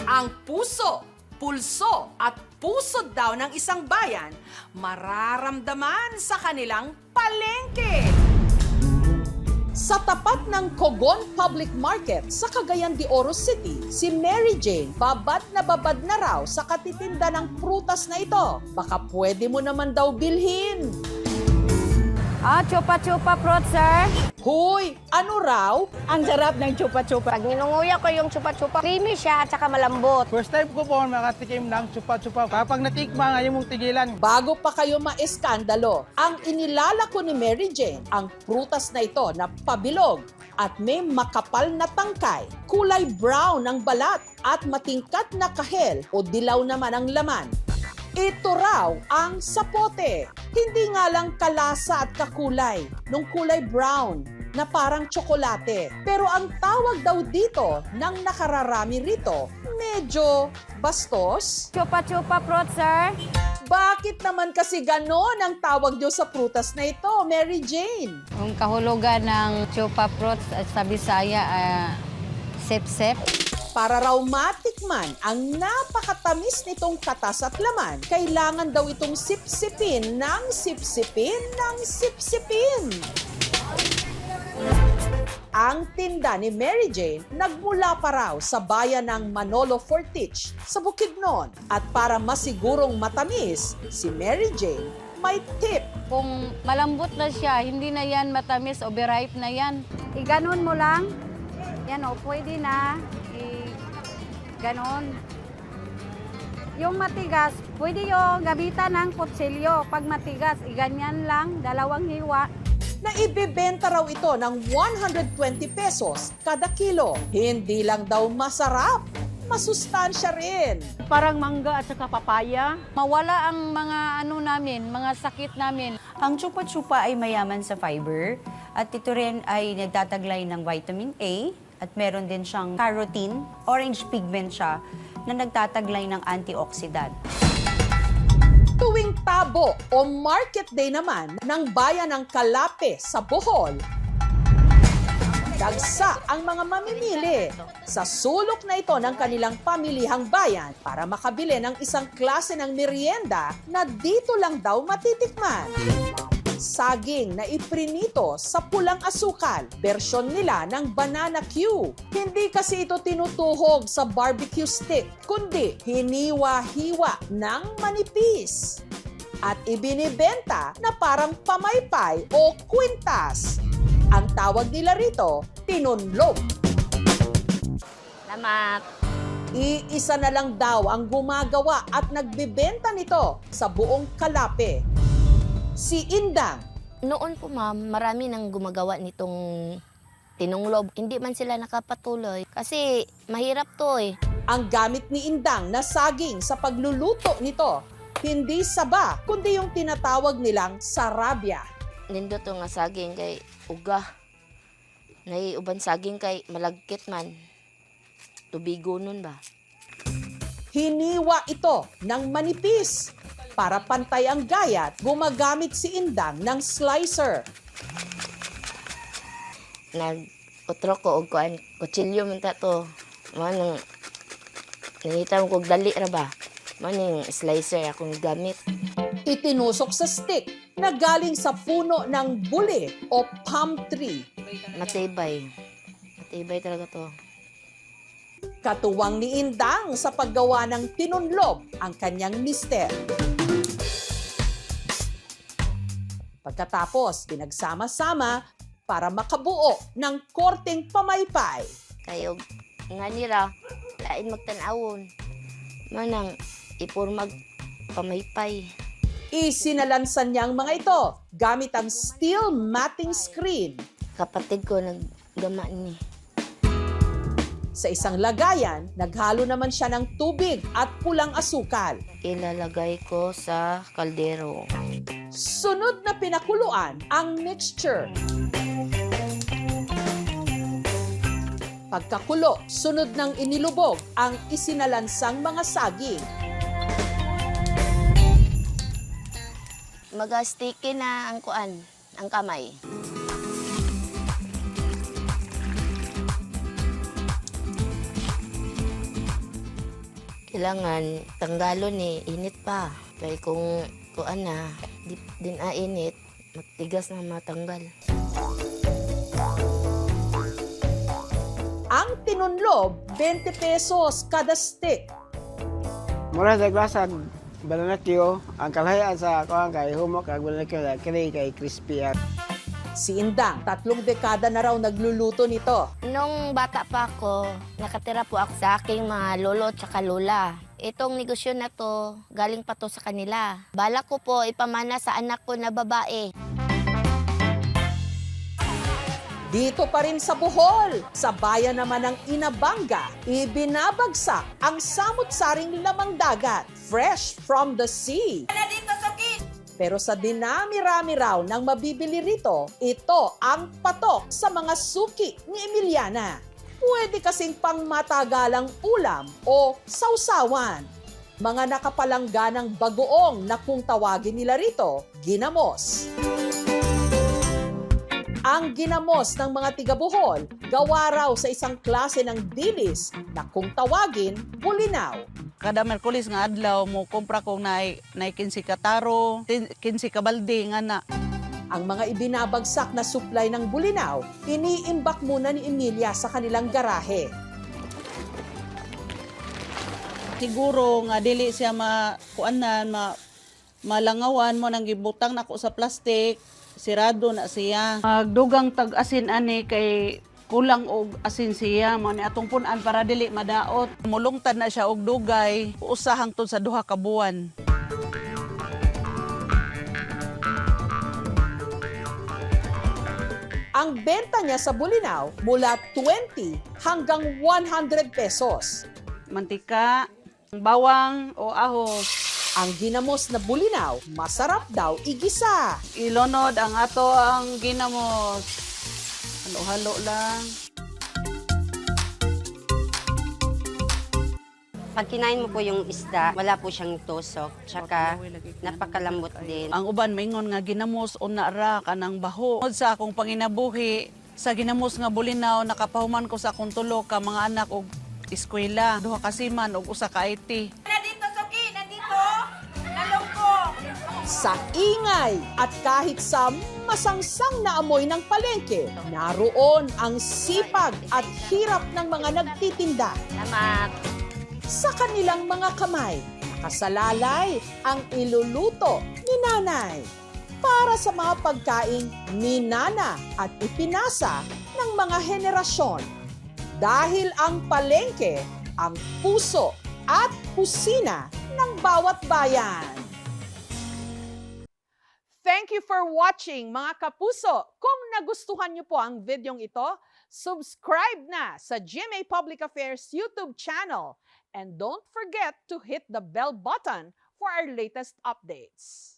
Ang puso, pulso at pusod daw ng isang bayan mararamdaman sa kanilang palengke. Sa tapat ng Cogon Public Market sa Cagayan de Oro City, si Mary Jane babad na raw sa katitinda ng prutas na ito. Baka pwede mo naman daw bilhin. Chupa-chupa fruit, sir. Huy, ano raw? Ang sarap ng chupa-chupa. Pag ninunguya ko yung chupa-chupa, creamy siya at saka malambot. First time ko po makatikim ng chupa-chupa. Kapag natikman, ayaw mong tigilan. Bago pa kayo maeskandalo, ang inilalako ni Mary Jane ang prutas na ito na pabilog at may makapal na tangkay, kulay brown ang balat at matingkat na kahel o dilaw naman ang laman. Ito raw ang sapote. Hindi nga lang kalasa at kakulay, nung kulay brown na parang tsokolate. Pero ang tawag daw dito ng nakararami rito, medyo bastos. Chupa-chupa fruit, sir. Bakit naman kasi ganon ang tawag nyo sa prutas na ito, Mary Jane? Ang kahulugan ng chupa fruit sa Bisaya, sep-sep. Para raw matikman ang napakatamis nitong katas at laman, kailangan daw itong sipsipin ng sipsipin ng sipsipin. Ang tinda ni Mary Jane nagmula pa raw sa bayan ng Manolo Fortich sa Bukidnon. At para masigurong matamis, si Mary Jane may tip. Kung malambot na siya, hindi na yan matamis, overripe na yan. Iganon mo lang. Yan o, pwede na. Ganon. Yung matigas, pwede yung gamitan ng kutsilyo. Pag matigas, iganyan lang, 2 hiwa. Na ibebenta raw ito ng 120 pesos kada kilo. Hindi lang daw masarap, masustansya rin. Parang mangga at saka papaya. Mawala ang mga mga sakit namin. Ang chupa-chupa ay mayaman sa fiber at ito rin ay nagtataglay ng vitamin A at meron din siyang carotene, orange pigment siya na nagtataglay ng antioxidant. Tuwing tabo o market day naman ng bayan ng Calape sa Bohol, dagsa ang mga mamimili sa sulok na ito ng kanilang pamilihang bayan para makabili ng isang klase ng merienda na dito lang daw matitikman. Saging na iprinito sa pulang asukal, bersyon nila ng banana Q. Hindi kasi ito tinutuhog sa barbecue stick, kundi hiniwa-hiwa ng manipis. At ibinibenta na parang pamaypay o kwintas. Ang tawag nila rito, tinunlog. Salamat. Iisa na lang daw ang gumagawa at nagbibenta nito sa buong Calape. Si Indang. Noon po ma'am, marami nang gumagawa nitong tinunglob. Hindi man sila nakapatuloy kasi mahirap to eh. Ang gamit ni Indang na saging sa pagluluto nito, hindi saba, kundi yung tinatawag nilang sarabya. Nindo to nga saging kay uga. Naiuban saging kay malagkit man. Tubigo nun ba? Hiniwa ito ng manipis. Para pantay ang gayat, gumagamit si Indang ng slicer. Nag-utro ko og kuan, kutsilyo man ta to. Manang nangita mo kog dali ra ba? Maning slicer akong gamit. Itinusok sa stick na galing sa puno ng buli o palm tree. Matibay. Matibay talaga to. Katuwang ni Indang sa paggawa ng tinunlob ang kanyang mister. Pagkatapos, pinagsama-sama para makabuo ng korteng pamaypay. Kayo nga nila, lain magtanawon. Manang ipurmag pamaypay. Isinalansan niya ang mga ito gamit ang steel matting screen. Kapatid ko naggama ni. Sa isang lagayan, naghalo naman siya ng tubig at pulang asukal. Ilalagay ko sa kaldero. Sunod na pinakuluan ang mixture. Pagkakulo, sunod ng inilubog ang isinalansang mga saging. Mag-sticky na ang kuan, ang kamay. Kailangan tanggalon init pa. Kaya kung na, di din init, matigas na matanggal. Ang tinunlob, 20 pesos kada stick. Mura sa klasag, balanakyo, ang kalahayaan sa kuhan kay humok, ang balanakyo kay crispy. Si Indang, 3 dekada na raw nagluluto nito. Nung bata pa ako, nakatira po ako sa aking mga lolo at lola. Itong negosyo na to, galing pa to sa kanila. Balak ko po ipamana sa anak ko na babae. Dito pa rin sa Bohol, sa bayan naman ng Inabanga, ibinabagsak ang samut-saring lamang dagat, fresh from the sea. Pero sa dinami-rami raw ng mabibili rito, ito ang patok sa mga suki ni Emiliana. Pwede kasing pangmatagalang ulam o sausawan. Mga nakapalangganang bagoong na kung tawagin nila rito, ginamos. Ang ginamos ng mga tiga-Bohol, gawa raw sa isang klase ng dilis na kung tawagin, bulinaw. Kada Merkulis nga adlaw mo kumpra ko na 15 ka taro, 15 ka balde nga na. Ang mga ibinabagsak na supply ng bulinaw, iniimbak muna ni Emilia sa kanilang garahe. Siguro nga dili siya malangawan mo nang gibutang nako sa plastic, sirado na siya. Magdugang tag-asin ani kay kulang og asin siya mo ni atong punan para dili madaot. Mulungtad na siya og dugay, usahang tun sa 2 ka buwan. Ang benta niya sa bulinaw mula 20 hanggang 100 pesos. Mantika, bawang o ahos. Ang ginamos na bulinaw, masarap daw igisa. Ilonod ang ato ang ginamos. Halo-halo lang. Pag kinain mo po yung isda, wala po siyang tusok. Tsaka napakalambot din. Ang uban maingon nga ginamos una ra kanang baho. Tungod sa akong panginabuhi, sa ginamos nga bulinaw nakapahuman ko sa akong tulo ka mga anak og eskwela, 2 ka siman og 1 ka IT. Sa ingay at kahit sa masangsang na amoy ng palengke, naroon ang sipag at hirap ng mga nagtitinda. Salamat! Sa kanilang mga kamay, nakasalalay ang iluluto ni nanay para sa mga pagkaing minana at ipinasa ng mga henerasyon. Dahil ang palengke, ang puso at kusina ng bawat bayan. Thank you for watching, mga kapuso. Kung nagustuhan niyo po ang videong ito, subscribe na sa GMA Public Affairs YouTube channel. And don't forget to hit the bell button for our latest updates.